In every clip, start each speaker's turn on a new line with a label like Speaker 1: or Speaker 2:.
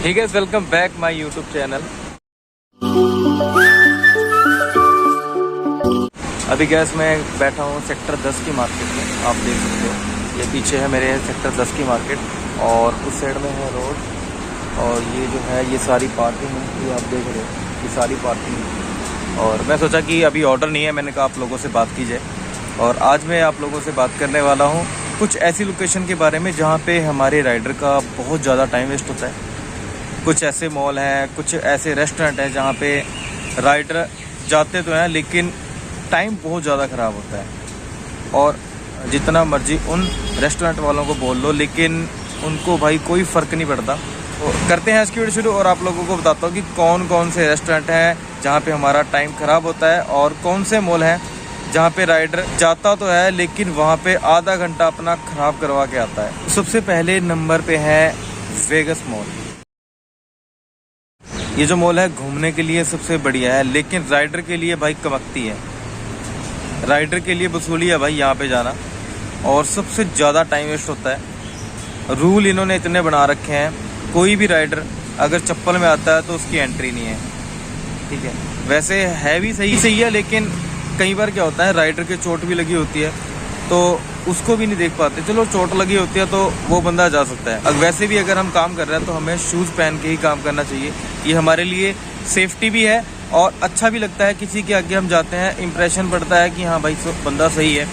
Speaker 1: ठीक है, welcome back my YouTube channel. अभी गैस मैं बैठा हूँ सेक्टर 10 की मार्केट में। आप देख सकते हो ये पीछे है मेरे सेक्टर 10 की मार्केट और उस साइड में है रोड और ये जो है ये सारी पार्किंग है, ये आप देख रहे हो ये सारी पार्किंग है। और मैं सोचा कि अभी ऑर्डर नहीं है, मैंने कहा आप लोगों से बात की जाए। और आज मैं आप लोगों से बात करने वाला हूँ कुछ ऐसी लोकेशन के बारे में जहाँ पे हमारे राइडर का बहुत ज़्यादा टाइम वेस्ट होता है। कुछ ऐसे मॉल हैं, कुछ ऐसे रेस्टोरेंट हैं जहाँ पे राइडर जाते तो हैं लेकिन टाइम बहुत ज़्यादा ख़राब होता है। और जितना मर्जी उन रेस्टोरेंट वालों को बोल लो लेकिन उनको भाई कोई फ़र्क नहीं पड़ता। तो करते हैं इसकी वीडियो शुरू और आप लोगों को बताता हूँ कि कौन कौन से रेस्टोरेंट हैं जहाँ पे हमारा टाइम ख़राब होता है और कौन से मॉल हैं जहाँ पे राइडर जाता तो है लेकिन वहाँ पे आधा घंटा अपना ख़राब करवा के आता है। सबसे पहले नंबर पे है वेगस मॉल। ये जो मॉल है घूमने के लिए सबसे बढ़िया है लेकिन राइडर के लिए भाई कमकती है। राइडर के लिए वसूली है भाई यहाँ पे जाना और सबसे ज़्यादा टाइम वेस्ट होता है। रूल इन्होंने इतने बना रखे हैं, कोई भी राइडर अगर चप्पल में आता है तो उसकी एंट्री नहीं है। ठीक है, वैसे है भी सही है लेकिन कई बार क्या होता है राइडर के चोट भी लगी होती है तो उसको भी नहीं देख पाते। चलो चोट लगी होती है तो वो बंदा जा सकता है। अब वैसे भी अगर हम काम कर रहे हैं तो हमें शूज़ पहन के ही काम करना चाहिए। ये हमारे लिए सेफ्टी भी है और अच्छा भी लगता है। किसी के आगे हम जाते हैं इम्प्रेशन पड़ता है कि हाँ भाई बंदा सही है।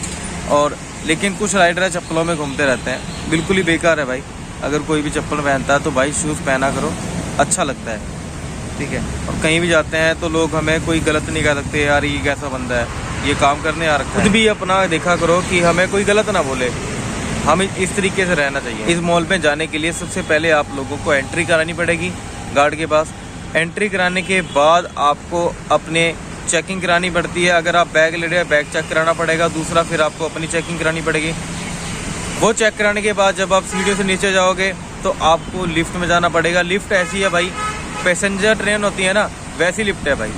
Speaker 1: और लेकिन कुछ राइडर चप्पलों में घूमते रहते हैं, बिल्कुल ही बेकार है भाई। अगर कोई भी चप्पल पहनता है तो भाई शूज़ पहना करो, अच्छा लगता है। ठीक है, और कहीं भी जाते हैं तो लोग हमें कोई गलत नहीं कह सकते, यार ये कैसा बंदा है, ये काम करने आ रखा है। खुद भी अपना देखा करो कि हमें कोई गलत ना बोले, हमें इस तरीके से रहना चाहिए। इस मॉल में जाने के लिए सबसे पहले आप लोगों को एंट्री करानी पड़ेगी गार्ड के पास। एंट्री कराने के बाद आपको अपने चेकिंग करानी पड़ती है। अगर आप बैग ले रहे हैं बैग चेक कराना पड़ेगा। दूसरा फिर आपको अपनी चेकिंग करानी पड़ेगी। वो चेक कराने के बाद जब आप सीढ़ियों से नीचे जाओगे तो आपको लिफ्ट में जाना पड़ेगा। लिफ्ट ऐसी है भाई, पैसेंजर ट्रेन होती है ना वैसी लिफ्ट है भाई,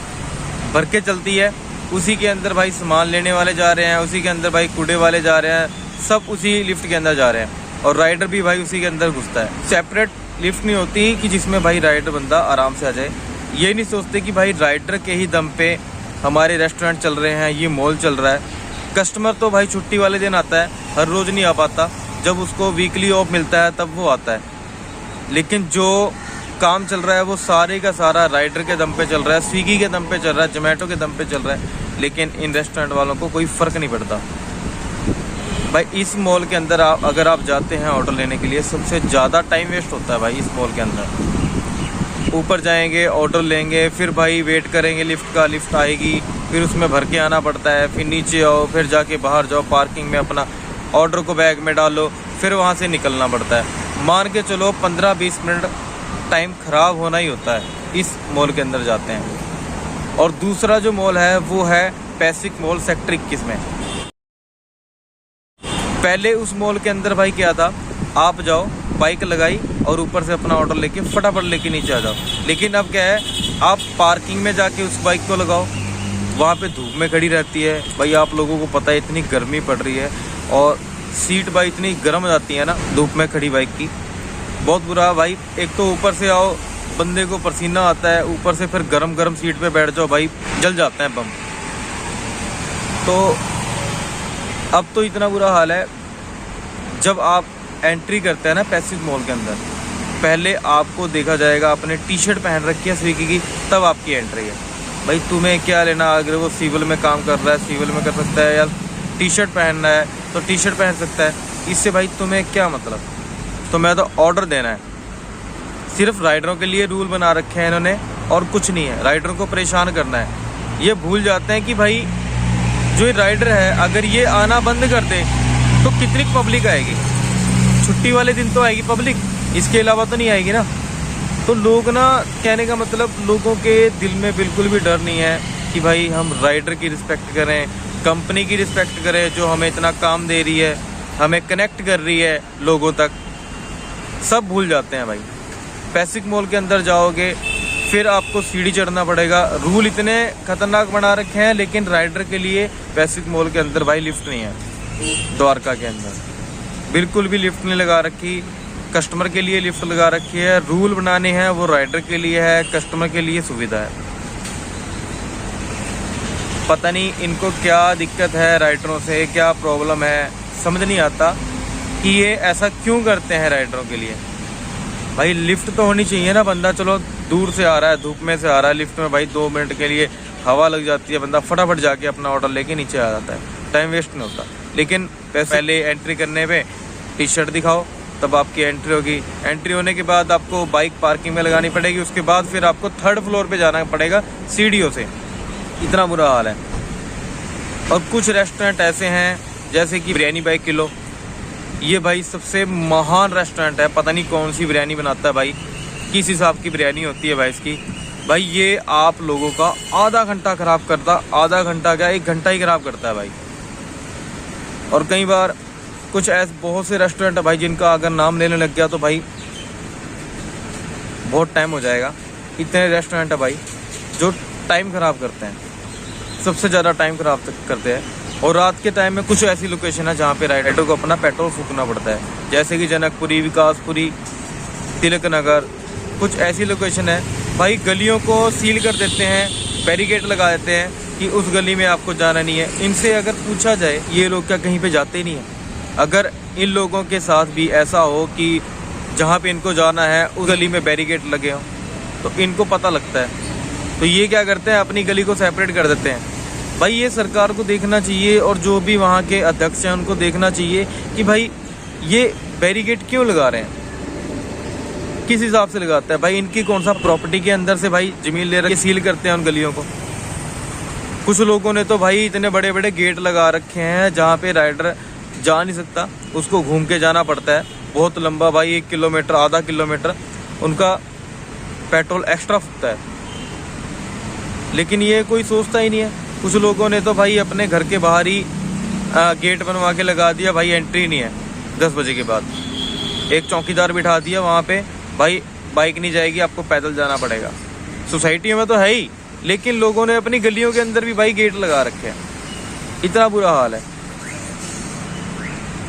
Speaker 1: भर के चलती है। उसी के अंदर भाई सामान लेने वाले जा रहे हैं, उसी के अंदर भाई कूड़े वाले जा रहे हैं, सब उसी लिफ्ट के अंदर जा रहे हैं और राइडर भी भाई उसी के अंदर घुसता है। सेपरेट लिफ्ट नहीं होती कि जिसमें भाई राइडर बंदा आराम से आ जाए। ये नहीं सोचते कि भाई राइडर के ही दम पे हमारे रेस्टोरेंट चल रहे हैं, ये मॉल चल रहा है। कस्टमर तो भाई छुट्टी वाले दिन आता है, हर रोज़ नहीं आ पाता। जब उसको वीकली ऑफ मिलता है तब वो आता है। लेकिन जो काम चल रहा है वो सारे का सारा राइडर के दम पे चल रहा है, स्विगी के दम पे चल रहा है, जोमेटो के दम पे चल रहा है। लेकिन इन रेस्टोरेंट वालों को कोई फ़र्क नहीं पड़ता भाई। इस मॉल के अंदर अगर आप जाते हैं ऑर्डर लेने के लिए सबसे ज़्यादा टाइम वेस्ट होता है भाई इस मॉल के अंदर। ऊपर जाएंगे ऑर्डर लेंगे, फिर भाई वेट करेंगे लिफ्ट का, लिफ्ट आएगी, फिर उसमें भर के आना पड़ता है, फिर नीचे आओ, फिर जाके बाहर जाओ, पार्किंग में अपना ऑर्डर को बैग में डालो, फिर वहाँ से निकलना पड़ता है। मान के चलो 15-20 मिनट टाइम ख़राब होना ही होता है इस मॉल के अंदर जाते हैं। और दूसरा जो मॉल है वो है पैसिफिक मॉल सेक्टर 21 में। पहले उस मॉल के अंदर भाई क्या था, आप जाओ बाइक लगाई और ऊपर से अपना ऑर्डर लेके फटाफट लेके नीचे आ जाओ। लेकिन अब क्या है, आप पार्किंग में जाके उस बाइक को लगाओ, वहाँ पे धूप में खड़ी रहती है भाई। आप लोगों को पता है इतनी गर्मी पड़ रही है और सीट भाई इतनी गर्म हो जाती है ना धूप में खड़ी बाइक की, बहुत बुरा भाई। एक तो ऊपर से आओ बंदे को पसीना आता है, ऊपर से फिर गरम सीट पे बैठ जाओ भाई, जल जाता है बम। तो अब तो इतना बुरा हाल है, जब आप एंट्री करते हैं ना पैसिफिक मॉल के अंदर, पहले आपको देखा जाएगा आपने टी शर्ट पहन रखी है स्विगी की, तब आपकी एंट्री है। भाई तुम्हें क्या लेना, अगर वो सिविल में काम कर रहा है सिविल में कर सकता है, या टी शर्ट पहनना है तो टी शर्ट पहन सकता है। इससे भाई तुम्हें क्या मतलब, तुम्हें तो ऑर्डर देना है। सिर्फ राइडरों के लिए रूल बना रखे हैं इन्होंने और कुछ नहीं है, राइडरों को परेशान करना है। ये भूल जाते हैं कि भाई जो राइडर है अगर ये आना बंद कर दे तो कितनी पब्लिक आएगी। छुट्टी वाले दिन तो आएगी पब्लिक, इसके अलावा तो नहीं आएगी ना। तो लोग ना, कहने का मतलब लोगों के दिल में बिल्कुल भी डर नहीं है कि भाई हम राइडर की रिस्पेक्ट करें, कंपनी की रिस्पेक्ट करें जो हमें इतना काम दे रही है, हमें कनेक्ट कर रही है लोगों तक। सब भूल जाते हैं भाई। पैसिफिक मॉल के अंदर जाओगे फिर आपको सीढ़ी चढ़ना पड़ेगा। रूल इतने खतरनाक बना रखे हैं लेकिन राइडर के लिए पैसिफिक मॉल के अंदर भाई लिफ्ट नहीं है। द्वारका के अंदर बिल्कुल भी लिफ्ट नहीं लगा रखी। कस्टमर के लिए लिफ्ट लगा रखी है। रूल बनाने हैं वो राइडर के लिए है, कस्टमर के लिए सुविधा है। पता नहीं इनको क्या दिक्कत है, राइडरों से क्या प्रॉब्लम है, समझ नहीं आता कि ये ऐसा क्यों करते हैं राइडरों के लिए। भाई लिफ्ट तो होनी चाहिए ना, बंदा चलो दूर से आ रहा है, धूप में से आ रहा है, लिफ्ट में भाई 2 मिनट के लिए हवा लग जाती है, बंदा फटाफट जाके अपना ऑर्डर लेके नीचे आ जाता है, टाइम वेस्ट नहीं होता। लेकिन पहले एंट्री करने पे टी शर्ट दिखाओ, तब आपकी एंट्री होगी। एंट्री होने के बाद आपको बाइक पार्किंग में लगानी पड़ेगी, उसके बाद फिर आपको 3rd फ्लोर पे जाना पड़ेगा सीढ़ियों से। इतना बुरा हाल है। और कुछ रेस्टोरेंट ऐसे हैं जैसे कि बिरयानी बाई किलो, ये भाई सबसे महान रेस्टोरेंट है, पता नहीं कौन सी बिरयानी बनाता है भाई, किस हिसाब की बिरयानी होती है भाई इसकी। भाई ये आप लोगों का आधा घंटा खराब करता, आधा घंटा क्या 1 घंटा ही खराब करता है भाई। और कई बार कुछ ऐसे बहुत से रेस्टोरेंट है भाई जिनका अगर नाम लेने लग गया तो भाई बहुत टाइम हो जाएगा। इतने रेस्टोरेंट है भाई जो टाइम खराब करते हैं, सबसे ज़्यादा टाइम खराब करते हैं। और रात के टाइम में कुछ ऐसी लोकेशन है जहाँ पे राइडर को अपना पेट्रोल फूकना पड़ता है, जैसे कि जनकपुरी, विकासपुरी, तिलक नगर, कुछ ऐसी लोकेशन है भाई गलियों को सील कर देते हैं, बैरिकेड लगा देते हैं कि उस गली में आपको जाना नहीं है। इनसे अगर पूछा जाए ये लोग क्या कहीं पे जाते ही नहीं है? अगर इन लोगों के साथ भी ऐसा हो कि जहाँ पे इनको जाना है उस गली में बैरिकेड लगे हों तो इनको पता लगता है, तो ये क्या करते हैं अपनी गली को सेपरेट कर देते हैं। भाई ये सरकार को देखना चाहिए और जो भी वहाँ के अध्यक्ष हैं उनको देखना चाहिए कि भाई ये बैरिकेड क्यों लगा रहे हैं, किस हिसाब से लगाता है भाई, इनकी कौन सा प्रॉपर्टी के अंदर से भाई जमीन ले रखे सील करते हैं उन गलियों को। कुछ लोगों ने तो भाई इतने बड़े बड़े गेट लगा रखे हैं जहाँ पे राइडर जा नहीं सकता, उसको घूम के जाना पड़ता है बहुत लंबा भाई, 1 किलोमीटर, आधा किलोमीटर उनका पेट्रोल एक्स्ट्रा फूकता है। लेकिन ये कोई सोचता ही नहीं है। कुछ लोगों ने तो भाई अपने घर के बाहर ही गेट बनवा के लगा दिया, भाई एंट्री नहीं है 10 बजे के बाद। एक चौकीदार बिठा दिया वहाँ पे, भाई बाइक नहीं जाएगी, आपको पैदल जाना पड़ेगा। सोसाइटियों में तो है ही, लेकिन लोगों ने अपनी गलियों के अंदर भी भाई गेट लगा रखे हैं। इतना बुरा हाल है।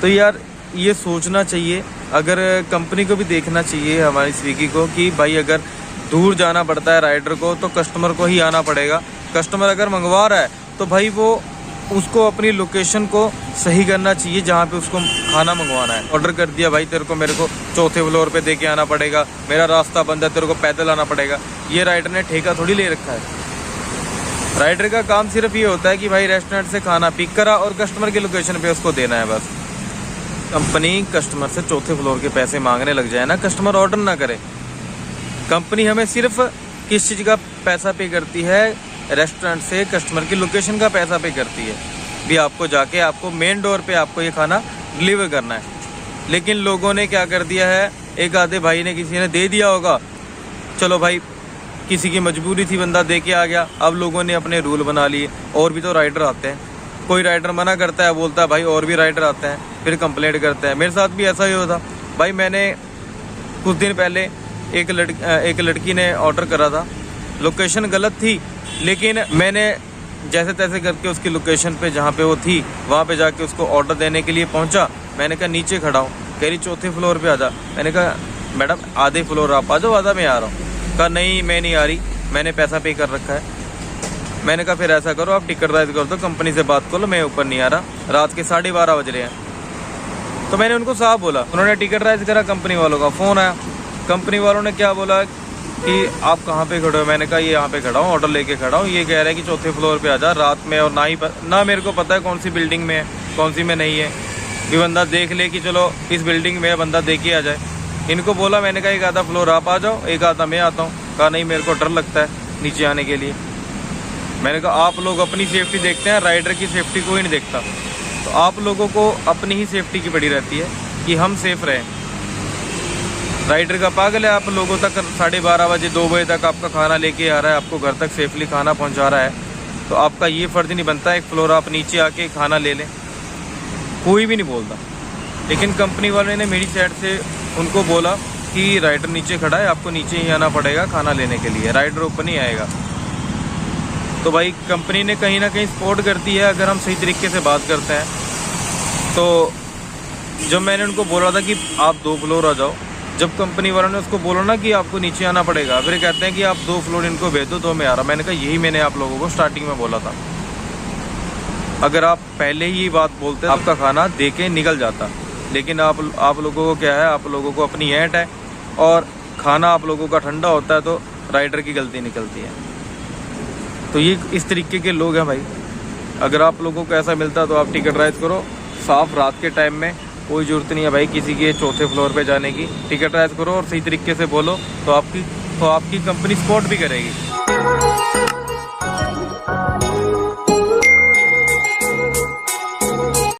Speaker 1: तो यार ये सोचना चाहिए, अगर कंपनी को भी देखना चाहिए हमारी स्विगी को कि भाई अगर दूर जाना पड़ता है राइडर को तो कस्टमर को ही आना पड़ेगा। कस्टमर अगर मंगवा रहा है तो भाई वो उसको अपनी लोकेशन को सही करना चाहिए जहाँ पे उसको खाना मंगवाना है। ऑर्डर कर दिया भाई, तेरे को मेरे को 4थे फ्लोर पे दे के आना पड़ेगा, मेरा रास्ता बंद है, तेरे को पैदल आना पड़ेगा। ये राइडर ने ठेका थोड़ी ले रखा है। राइडर का काम सिर्फ ये होता है कि भाई रेस्टोरेंट से खाना पिक करा और कस्टमर की लोकेशन पे उसको देना है बस। कंपनी कस्टमर से 4थे फ्लोर के पैसे मांगने लग जाए ना, कस्टमर ऑर्डर ना करे। कंपनी हमें सिर्फ किस चीज़ का पैसा पे करती है, रेस्टोरेंट से कस्टमर की लोकेशन का पैसा पे करती है भी आपको जाके आपको मेन डोर पे आपको ये खाना डिलीवर करना है। लेकिन लोगों ने क्या कर दिया है, एक आधे भाई ने किसी ने दे दिया होगा, चलो भाई किसी की मजबूरी थी बंदा दे के आ गया। अब लोगों ने अपने रूल बना लिए। और भी तो राइडर आते हैं, कोई राइडर मना करता है, बोलता है भाई और भी राइडर आते हैं, फिर कंप्लेंट करते हैं। मेरे साथ भी ऐसा ही हुआ था भाई। मैंने कुछ दिन पहले एक लड़की ने ऑर्डर करा था, लोकेशन गलत थी, लेकिन मैंने जैसे तैसे करके उसकी लोकेशन पे जहाँ पे वो थी वहाँ पे जाके उसको ऑर्डर देने के लिए पहुँचा। मैंने कहा नीचे खड़ा हूँ, कह रही 4थे फ्लोर पे आ जा। मैंने कहा मैडम आधे फ्लोर आप आ जाओ, आधा मैं आ रहा हूँ। कहा नहीं मैं नहीं आ रही, मैंने पैसा पे कर रखा है। मैंने कहा फिर ऐसा करो आप टिकट राइज कर दो, कंपनी से बात कर लो, मैं ऊपर नहीं आ रहा, रात के 12:30 बज रहे हैं। तो मैंने उनको साफ बोला, उन्होंने टिकट राइज करा, कंपनी वालों का फ़ोन आया। कंपनी वालों ने क्या बोला कि आप कहाँ पे खड़े हो? मैंने कहा ये यहाँ पे खड़ा हूँ, ऑर्डर लेके खड़ा हूँ। ये कह रहा है कि 4थे फ्लोर पे आ जा रात में, और ना मेरे को पता है कौन सी बिल्डिंग में है कौन सी में नहीं है। भी बंदा देख ले कि चलो इस बिल्डिंग में है, बंदा देख के आ जाए। इनको बोला, मैंने कहा एक आधा फ्लोर आप आ जाओ, एक आधा मैं आता हूँ। कहा नहीं मेरे को डर लगता है नीचे आने के लिए। मैंने कहा आप लोग अपनी सेफ्टी देखते हैं, राइडर की सेफ्टी कोई नहीं देखता। तो आप लोगों को अपनी ही सेफ्टी की पड़ी रहती है कि हम सेफ रहें। राइडर का पागल है, आप लोगों तक 12:30 बजे 2 बजे तक आपका खाना लेके आ रहा है, आपको घर तक सेफली खाना पहुंचा रहा है, तो आपका ये फ़र्ज़ नहीं बनता एक फ्लोर आप नीचे आके खाना ले लें? कोई भी नहीं बोलता। लेकिन कंपनी वाले ने मेरी साइड से उनको बोला कि राइडर नीचे खड़ा है, आपको नीचे ही आना पड़ेगा खाना लेने के लिए, राइडर ऊपर नहीं आएगा। तो भाई कंपनी ने कहीं ना कहीं सपोर्ट करती है अगर हम सही तरीके से बात करते हैं। तो जब मैंने उनको बोला था कि आप 2 फ्लोर आ जाओ, जब कंपनी वालों ने उसको बोला ना कि आपको नीचे आना पड़ेगा, फिर कहते हैं कि आप 2 फ्लोर इनको भेज दो, 2 में आ रहा। मैंने कहा यही मैंने आप लोगों को स्टार्टिंग में बोला था। अगर आप पहले ही बात बोलते आपका खाना दे के निकल जाता, लेकिन आप लोगों को क्या है, आप लोगों को अपनी ऐंठ है और खाना आप लोगों का ठंडा होता है तो राइडर की गलती निकलती है। तो ये इस तरीके के लोग हैं भाई। अगर आप लोगों को ऐसा मिलता तो आप टिकट राइज करो साफ रात के टाइम में, कोई ज़रूरत नहीं है भाई किसी के 4थे फ्लोर पे जाने की। टिकट राइज करो और सही तरीके से बोलो तो आपकी कंपनी सपोर्ट भी करेगी।